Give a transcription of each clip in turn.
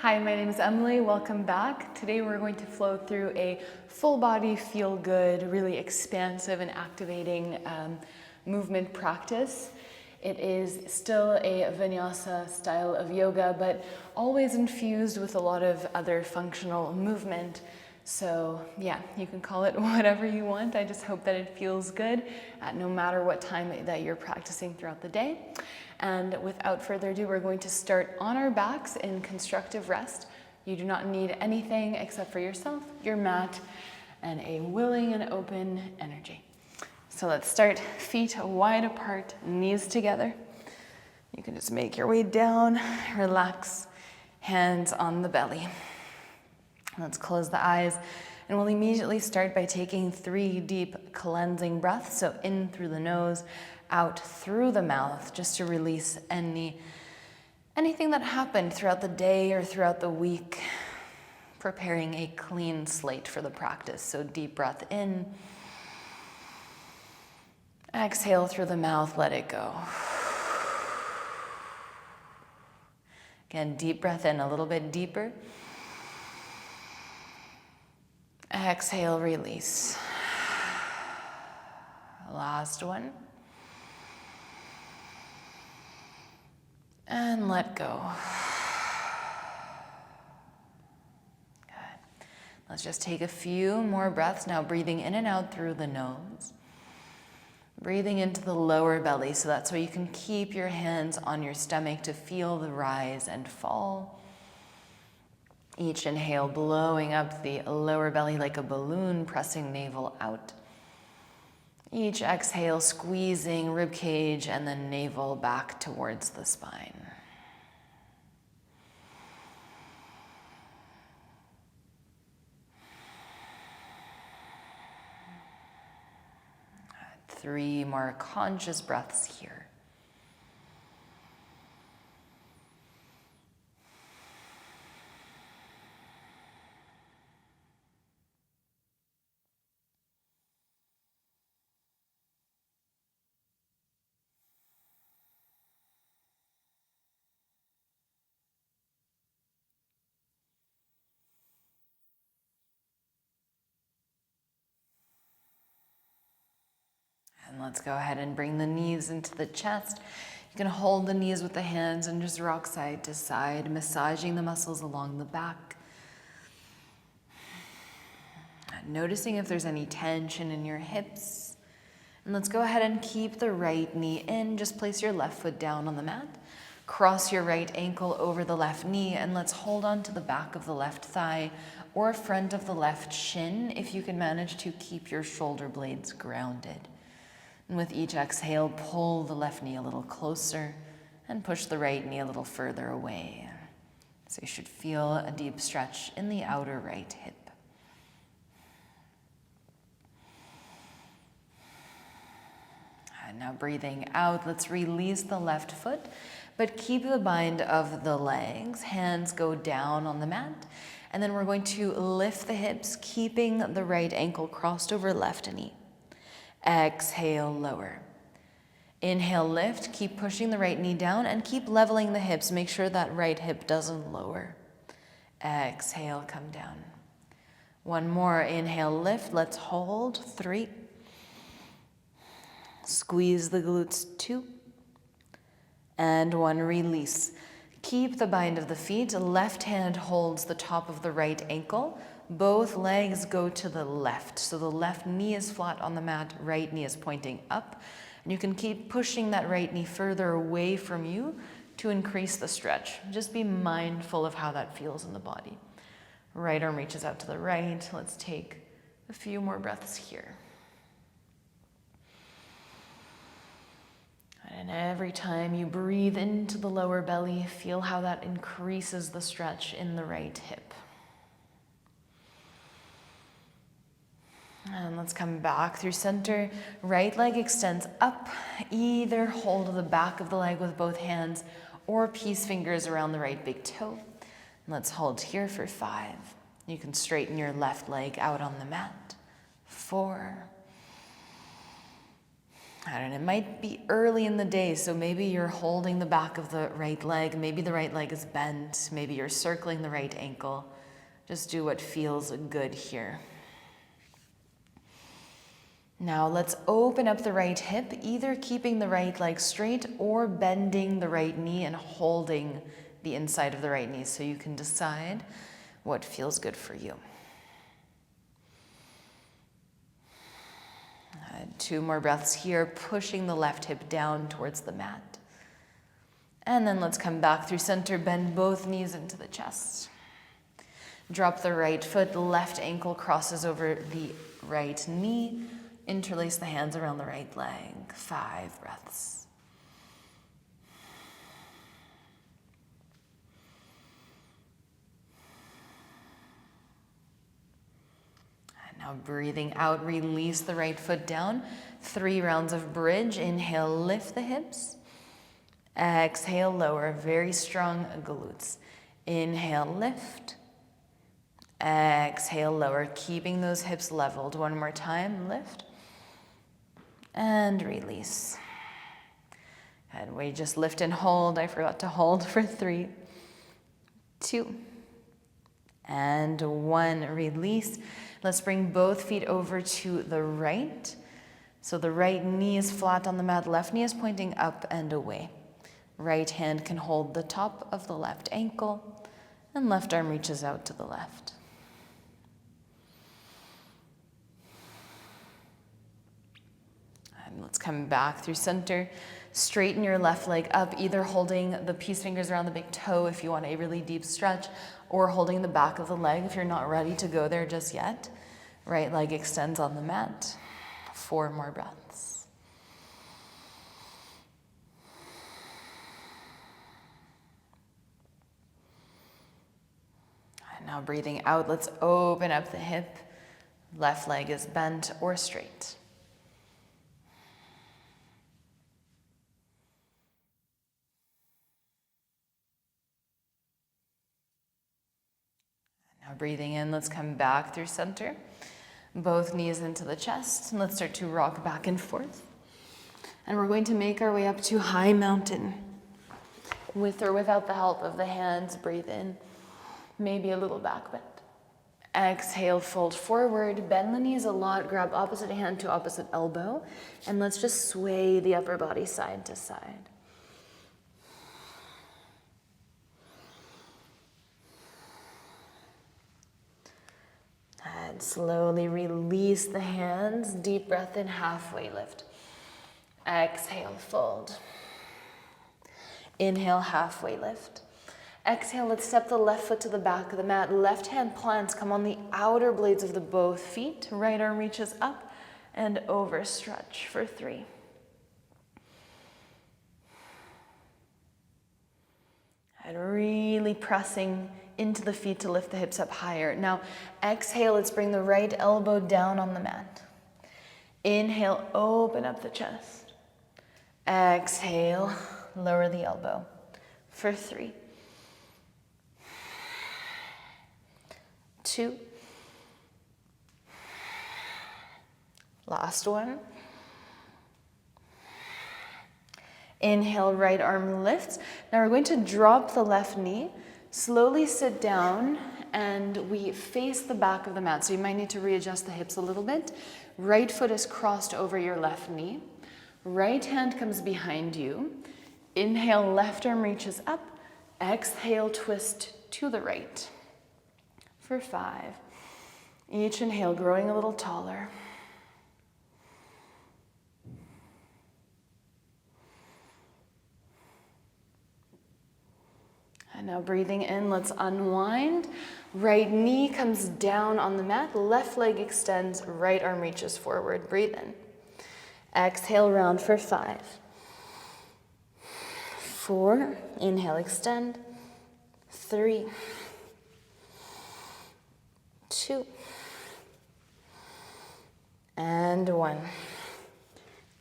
Hi, my name is Emily. Welcome back. Today we're going to flow through a full body, feel good, really expansive and activating movement practice. It is still a vinyasa style of yoga, but always infused with a lot of other functional movement. So yeah, you can call it whatever you want. I just hope that it feels good at no matter what time that you're practicing throughout the day. And without further ado, we're going to start on our backs in constructive rest. You do not need anything except for yourself, your mat, and a willing and open energy. So let's start feet wide apart, knees together. You can just make your way down, relax, hands on the belly. Let's close the eyes, and we'll immediately start by taking 3 deep cleansing breaths. So in through the nose, out through the mouth, just to release anything that happened throughout the day or throughout the week, preparing a clean slate for the practice. So deep breath in, exhale through the mouth, let it go. Again, deep breath in, a little bit deeper. Exhale, release. Last one. And let go. Good. Let's just take a few more breaths now, breathing in and out through the nose. Breathing into the lower belly, so that's where you can keep your hands on your stomach to feel the rise and fall. Each inhale blowing up the lower belly like a balloon, pressing navel out. Each exhale squeezing rib cage and the navel back towards the spine. Three more conscious breaths here. And let's go ahead and bring the knees into the chest. You can hold the knees with the hands and just rock side to side, massaging the muscles along the back. Noticing if there's any tension in your hips. And let's go ahead and keep the right knee in. Just place your left foot down on the mat. Cross your right ankle over the left knee, and let's hold on to the back of the left thigh or front of the left shin if you can manage to keep your shoulder blades grounded. And with each exhale, pull the left knee a little closer and push the right knee a little further away. So you should feel a deep stretch in the outer right hip. And now breathing out, let's release the left foot, but keep the bind of the legs. Hands go down on the mat. And then we're going to lift the hips, keeping the right ankle crossed over left knee. Exhale, lower. Inhale, lift. Keep pushing the right knee down and keep leveling the hips. Make sure that right hip doesn't lower. Exhale, come down. One more. Inhale, lift. Let's hold. 3. Squeeze the glutes. 2. And 1. Release. Keep the bind of the feet. Left hand holds the top of the right ankle. Both legs go to the left. So the left knee is flat on the mat, right knee is pointing up. And you can keep pushing that right knee further away from you to increase the stretch. Just be mindful of how that feels in the body. Right arm reaches out to the right. Let's take a few more breaths here. And every time you breathe into the lower belly, feel how that increases the stretch in the right hip. And let's come back through center. Right leg extends up. Either hold the back of the leg with both hands or peace fingers around the right big toe. And let's hold here for 5. You can straighten your left leg out on the mat. 4. I don't know, it might be early in the day, so maybe you're holding the back of the right leg, maybe the right leg is bent, maybe you're circling the right ankle. Just do what feels good here. Now let's open up the right hip, either keeping the right leg straight or bending the right knee and holding the inside of the right knee, so you can decide what feels good for you. 2 more breaths here, pushing the left hip down towards the mat. And then let's come back through center, bend both knees into the chest. Drop the right foot, left ankle crosses over the right knee. Interlace the hands around the right leg. 5 breaths. And now breathing out, release the right foot down. 3 rounds of bridge. Inhale, lift the hips. Exhale, lower. Very strong glutes. Inhale, lift. Exhale, lower. Keeping those hips leveled. 1 more time, lift. And release. And we just lift and hold. I forgot to hold for 3, 2, and 1. Release. Let's bring both feet over to the right. So the right knee is flat on the mat, left knee is pointing up and away. Right hand can hold the top of the left ankle, and left arm reaches out to the left. Let's come back through center. Straighten your left leg up, either holding the peace fingers around the big toe if you want a really deep stretch, or holding the back of the leg if you're not ready to go there just yet. Right leg extends on the mat. 4 more breaths. And now breathing out, let's open up the hip. Left leg is bent or straight. Now breathing in, let's come back through center. Both knees into the chest, and let's start to rock back and forth. And we're going to make our way up to high mountain. With or without the help of the hands, breathe in. Maybe a little back bend. Exhale, fold forward, bend the knees a lot, grab opposite hand to opposite elbow, and let's just sway the upper body side to side. And slowly release the hands. Deep breath in, halfway lift. Exhale, fold. Inhale, halfway lift. Exhale, let's step the left foot to the back of the mat. Left hand plants come on the outer blades of the both feet. Right arm reaches up and over. Stretch for 3. And really pressing into the feet to lift the hips up higher. Now, exhale, let's bring the right elbow down on the mat. Inhale, open up the chest. Exhale, lower the elbow for 3, 2, last one. Inhale, right arm lifts. Now we're going to drop the left knee, slowly sit down, and we face the back of the mat. So you might need to readjust the hips a little bit. Right foot is crossed over your left knee. Right hand comes behind you. Inhale, left arm reaches up. Exhale, twist to the right for 5. Each inhale, growing a little taller. And now breathing in, let's unwind. Right knee comes down on the mat, left leg extends, right arm reaches forward. Breathe in. Exhale, round for 5. 4, inhale, extend. 3, 2, and 1.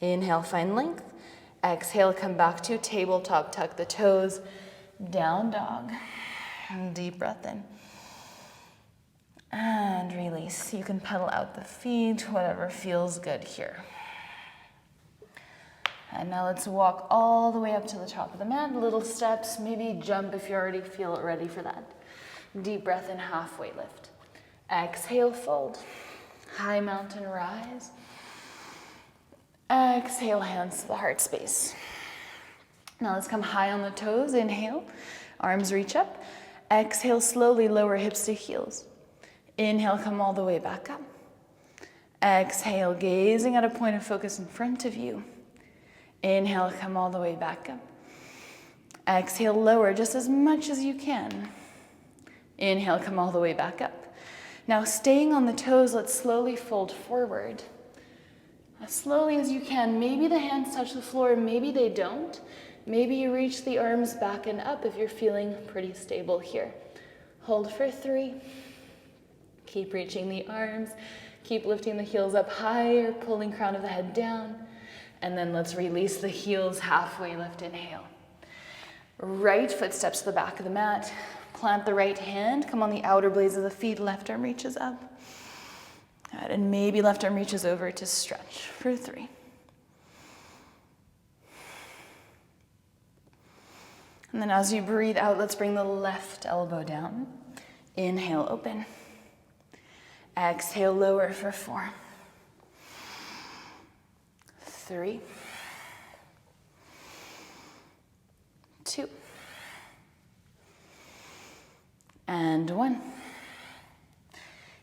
Inhale, find length. Exhale, come back to tabletop, tuck the toes. Down dog. Deep breath in. And release. You can pedal out the feet, whatever feels good here. And now let's walk all the way up to the top of the mat. Little steps, maybe jump if you already feel ready for that. Deep breath in, halfway lift. Exhale, fold. High mountain rise. Exhale, hands to the heart space. Now let's come high on the toes. Inhale, arms reach up. Exhale, slowly lower hips to heels. Inhale, come all the way back up. Exhale, gazing at a point of focus in front of you. Inhale, come all the way back up. Exhale, lower just as much as you can. Inhale, come all the way back up. Now staying on the toes, let's slowly fold forward. As slowly as you can. Maybe the hands touch the floor, maybe they don't. Maybe you reach the arms back and up if you're feeling pretty stable here. Hold for 3. Keep reaching the arms. Keep lifting the heels up higher, pulling crown of the head down. And then let's release the heels, halfway lift, inhale. Right foot steps to the back of the mat. Plant the right hand, come on the outer blades of the feet, left arm reaches up. Good, and maybe left arm reaches over to stretch for 3. And then as you breathe out, let's bring the left elbow down. Inhale, open. Exhale, lower for 4. 3. 2. And 1.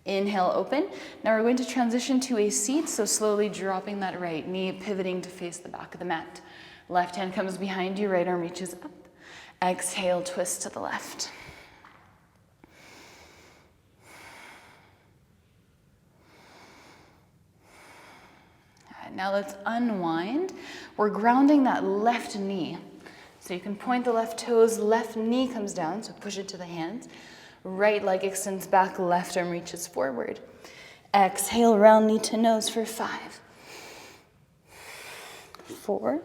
Inhale, open. Now we're going to transition to a seat, so slowly dropping that right knee, pivoting to face the back of the mat. Left hand comes behind you, right arm reaches up. Exhale, twist to the left. Now let's unwind. We're grounding that left knee. So you can point the left toes, left knee comes down, so push it to the hands. Right leg extends back, left arm reaches forward. Exhale, round knee to nose for 5. 4.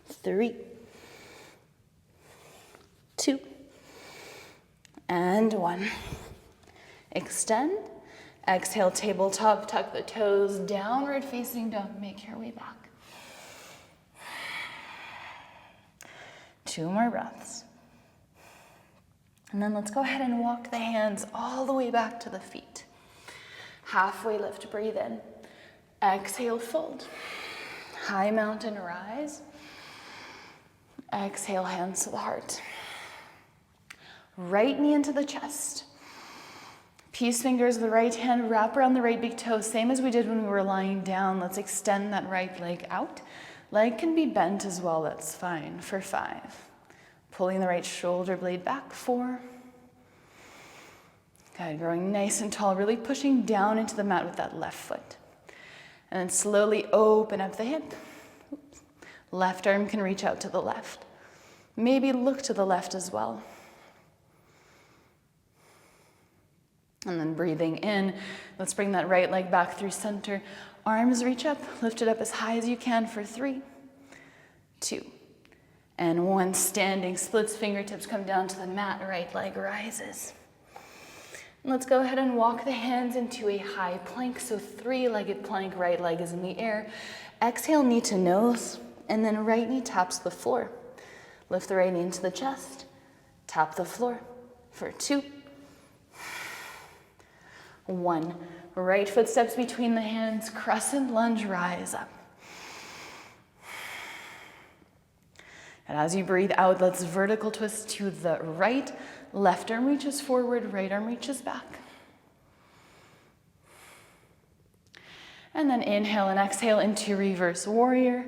3. 2. And 1. Extend. Exhale, tabletop, tuck the toes, downward facing dog, make your way back. 2 more breaths. And then let's go ahead and walk the hands all the way back to the feet. Halfway lift, breathe in. Exhale, fold. High mountain rise. Exhale, hands to the heart. Right knee into the chest. Peace fingers of the right hand, wrap around the right big toe, same as we did when we were lying down. Let's extend that right leg out. Leg can be bent as well, that's fine, for 5. Pulling the right shoulder blade back, 4. Good, growing nice and tall, really pushing down into the mat with that left foot. And then slowly open up the hip. Oops. Left arm can reach out to the left. Maybe look to the left as well. And then breathing in, let's bring that right leg back through center. Arms reach up, lift it up as high as you can for 3, 2, and 1. Standing, splits fingertips, come down to the mat, right leg rises. And let's go ahead and walk the hands into a high plank. So 3-legged plank, right leg is in the air. Exhale, knee to nose, and then right knee taps the floor. Lift the right knee into the chest, tap the floor for 2, 1. Right foot steps between the hands, crescent lunge, rise up. And as you breathe out, let's vertical twist to the right. Left arm reaches forward, right arm reaches back. And then inhale and exhale into reverse warrior.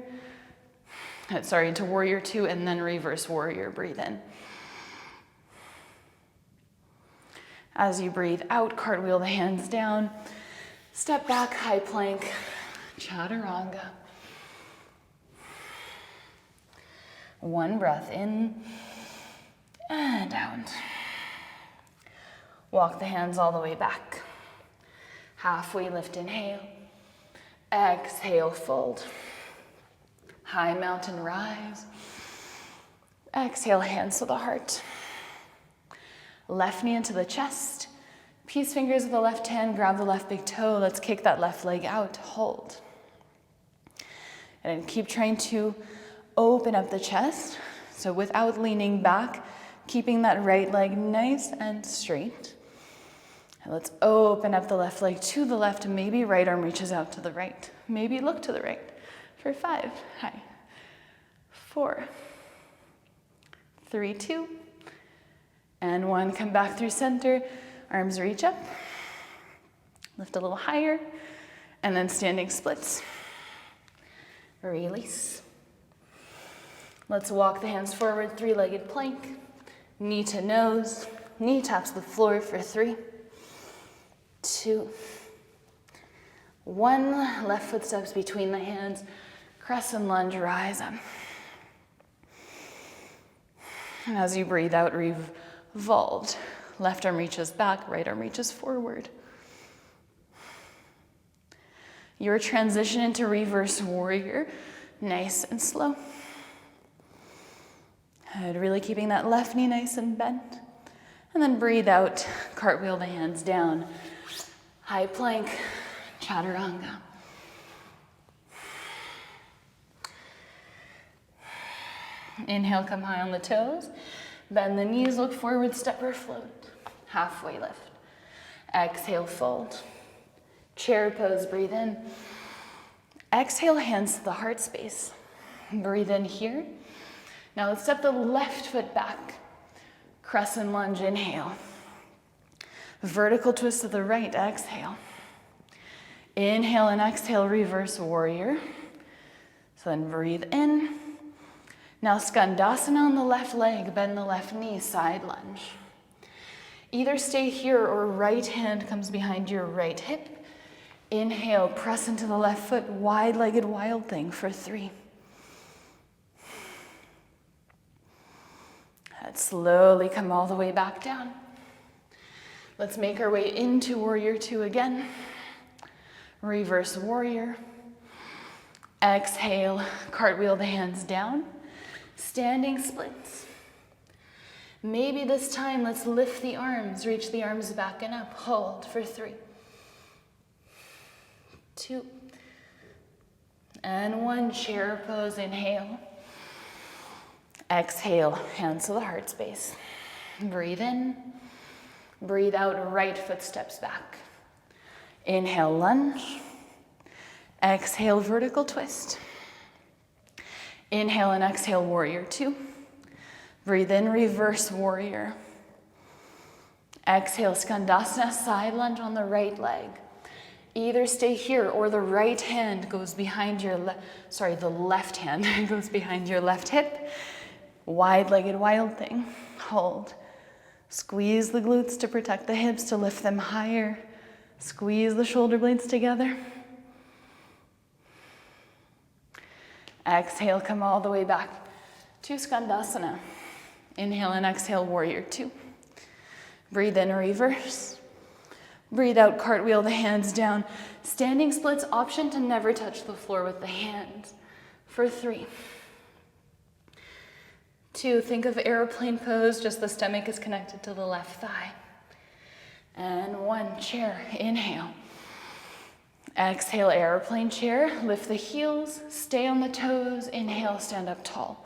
Into warrior 2, and then reverse warrior, breathe in. As you breathe out, cartwheel the hands down. Step back, high plank, chaturanga. 1 breath in and out. Walk the hands all the way back. Halfway lift, inhale. Exhale, fold. High mountain rise. Exhale, hands to the heart. Left knee into the chest. Peace fingers of the left hand, grab the left big toe. Let's kick that left leg out, hold. And then keep trying to open up the chest. So without leaning back, keeping that right leg nice and straight. And let's open up the left leg to the left. Maybe right arm reaches out to the right. Maybe look to the right for 5. High. 4, 3, 2, and 1. Come back through center. Arms reach up. Lift a little higher. And then standing splits. Release. Let's walk the hands forward, 3-legged plank. Knee to nose. Knee taps the floor for 3, 2, 1. Left foot steps between the hands. Crescent lunge, rise up. And as you breathe out, revolved. Left arm reaches back, right arm reaches forward. Your transition into reverse warrior, nice and slow. And really keeping that left knee nice and bent. And then breathe out, cartwheel the hands down. High plank, chaturanga. Inhale, come high on the toes. Bend the knees, look forward, step or float. Halfway lift. Exhale, fold. Chair pose, breathe in. Exhale, hands to the heart space. Breathe in here. Now let's step the left foot back. Crescent lunge, inhale. Vertical twist to the right, exhale. Inhale and exhale, reverse warrior. So then breathe in. Now skandasana on the left leg, bend the left knee, side lunge. Either stay here or right hand comes behind your right hip. Inhale, press into the left foot, wide-legged wild thing for 3. And slowly come all the way back down. Let's make our way into warrior 2 again. Reverse warrior. Exhale, cartwheel the hands down. Standing splits. Maybe this time let's lift the arms, reach the arms back and up. Hold for 3, 2, and 1. Chair pose, inhale. Exhale, hands to the heart space. Breathe in. Breathe out, right foot steps back. Inhale, lunge. Exhale, vertical twist. Inhale and exhale, warrior 2. Breathe in, reverse warrior. Exhale, skandasana, side lunge on the right leg. Either stay here or the right hand goes behind your the left hand goes behind your left hip. Wide-legged wild thing. Hold. Squeeze the glutes to protect the hips, to lift them higher. Squeeze the shoulder blades together. Exhale, come all the way back to skandasana. Inhale and exhale, warrior 2. Breathe in, reverse. Breathe out, cartwheel the hands down. Standing splits, option to never touch the floor with the hands. For 3, 2, think of airplane pose, just the stomach is connected to the left thigh. And 1, chair, inhale. Exhale, airplane chair, lift the heels, stay on the toes, inhale, stand up tall.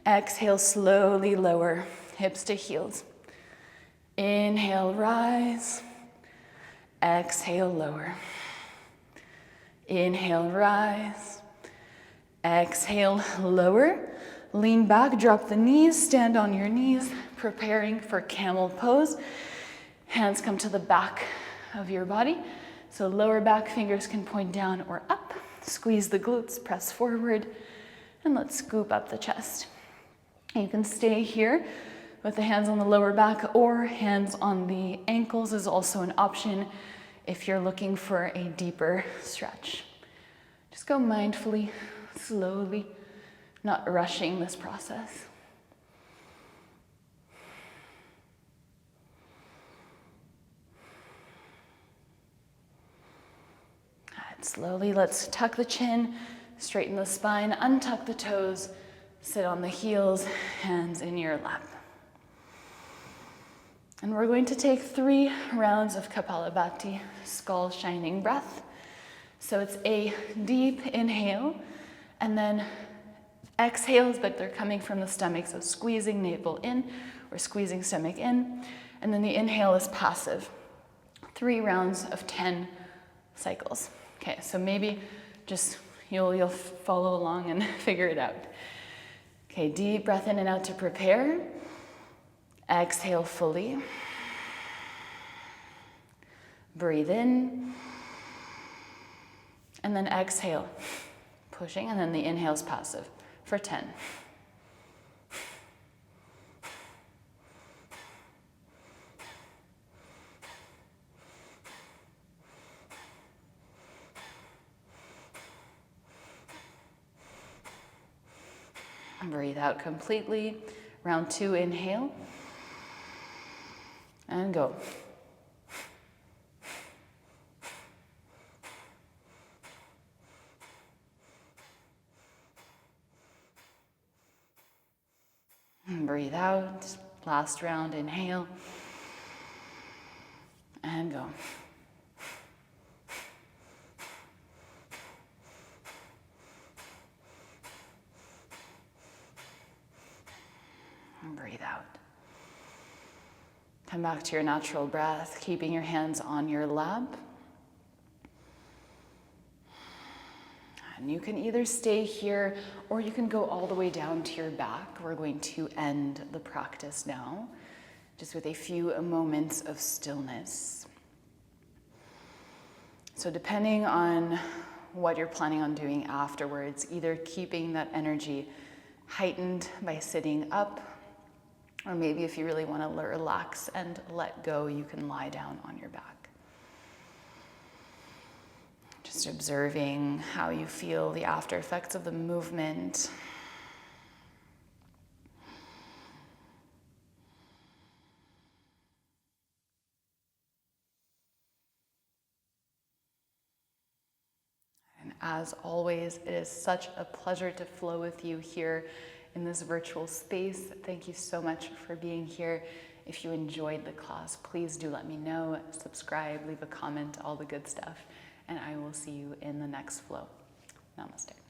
Exhale, slowly lower, hips to heels. Inhale, rise. Exhale, lower. Inhale, rise. Exhale, lower. Lean back, drop the knees, stand on your knees, preparing for camel pose. Hands come to the back of your body. So lower back fingers can point down or up. Squeeze the glutes, press forward, and let's scoop up the chest. You can stay here with the hands on the lower back, or hands on the ankles is also an option if you're looking for a deeper stretch. Just go mindfully, slowly, not rushing this process. Slowly, let's tuck the chin, straighten the spine, untuck the toes, sit on the heels, hands in your lap. And we're going to take 3 rounds of Kapalabhati, skull shining breath. So it's a deep inhale, and then exhales, but they're coming from the stomach, so squeezing navel in or squeezing stomach in, and then the inhale is passive. 3 rounds of 10 cycles. Okay, so maybe just you'll follow along and figure it out. Okay, deep breath in and out to prepare. Exhale fully. Breathe in. And then exhale, pushing, and then the inhale's passive for 10. And breathe out completely. Round 2, inhale. And go. And breathe out. Last round, inhale. And go. And breathe out. Come back to your natural breath, keeping your hands on your lap. And you can either stay here or you can go all the way down to your back. We're going to end the practice now, just with a few moments of stillness. So depending on what you're planning on doing afterwards, either keeping that energy heightened by sitting up, or maybe if you really want to relax and let go, you can lie down on your back. Just observing how you feel the after effects of the movement. And as always, it is such a pleasure to flow with you here in this virtual space. Thank you so much for being here. If you enjoyed the class, please do let me know, subscribe, leave a comment, all the good stuff, and I will see you in the next flow. Namaste.